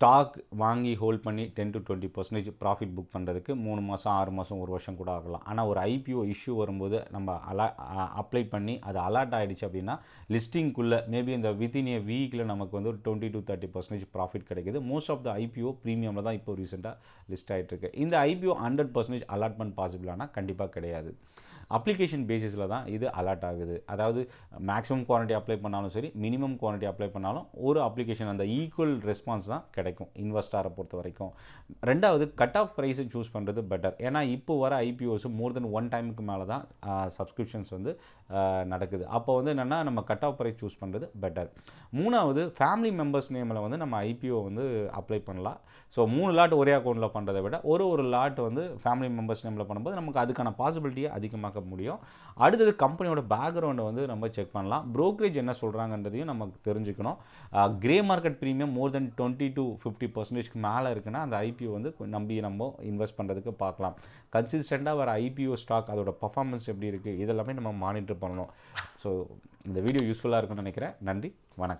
Stock வாங்கி hold பண்ணி 10-20% profit book பண்ணுறதுக்கு 3 மாதம் 6 மாதம் 1 வருஷம் கூட ஆகலாம். ஆனால் ஒரு ஐபிஓ இஷ்யூ வரும்போது நம்ம அப்ளை பண்ணி அது அலாட் ஆகிடுச்சு அப்படின்னா லிஸ்டிங்குள்ளே மேபி இந்த வித்தின் ஏ வீக்கில் நமக்கு வந்து ஒரு 20-30% ப்ராஃபிட் கிடைக்குது. மோஸ்ட் ஆஃப் த ஐபிஓ ப்ரீமியமில் தான் இப்போ ரீசெண்டாக லிஸ்ட் ஆகிட்டுருக்கு. இந்த ஐபிஓ 100% அலாட்மெண்ட் பாசிபிள் ஆனால் கண்டிப்பாக கிடையாது. அப்ளிகேஷன் பேசிஸில் தான் இது அலாட் ஆகுது. அதாவது மேக்ஸிமம் குவான்டிட்டி அப்ளை பண்ணாலும் சரி, மினிமம் குவான்டிட்டி அப்ளை பண்ணாலும் ஒரு அப்ளிகேஷன் அந்த ஈக்குவல் ரெஸ்பான்ஸ் தான் கிடைக்கும் இன்வெஸ்டாரை பொறுத்த வரைக்கும். ரெண்டாவது கட் ஆஃப் ப்ரைஸை சூஸ் பண்ணுறது பெட்டர். ஏன்னா இப்போ வர ஐபிஓஸ் மோர் தென் 1 டைமுக்கு மேலே தான் சப்ஸ்கிரிப்ஷன்ஸ் வந்து நடக்குது. அப்போ வந்து என்னென்னா நம்ம கட் ஆஃப் ப்ரைஸ் சூஸ் பண்ணுறது பெட்டர். மூணாவது ஃபேமிலி மெம்பர்ஸ் நேமில் வந்து நம்ம ஐபிஓ வந்து அப்ளை பண்ணலாம். ஸோ 3 லாட் ஒரே அக்கௌண்ட்டில் பண்ணுறதை விட ஒரு லாட் வந்து ஃபேமிலி மெம்பர்ஸ் நேமில் பண்ணும்போது நமக்கு அதுக்கான பாசிபிலிட்டியை அதிகமாக்க முடியும். அடுத்தது கம்பெனியோட பேக்ரவுண்டை வந்து நம்ம செக் பண்ணலாம். ப்ரோக்கரேஜ் என்ன சொல்கிறாங்கன்றதையும் நமக்கு தெரிஞ்சுக்கணும். கிரே மார்க்கெட் ப்ரீமியம் மோர் தென் 20-50% மேலே இருக்குன்னா அந்த ஐபிஓ வந்து நம்பி நம்ம இன்வெஸ்ட் பண்ணுறதுக்கு பார்க்கலாம். கன்சிஸ்டண்ட்டாக வர ஐபிஓ ஸ்டாக் அதோட பர்ஃபார்மன்ஸ் எப்படி இருக்குது இதெல்லாமே நம்ம மானிட்டர் பண்ணணும். ஸோ இந்த வீடியோ யூஸ்ஃபுல்லாக இருக்கும்னு நினைக்கிறேன். நன்றி, வணக்கம்.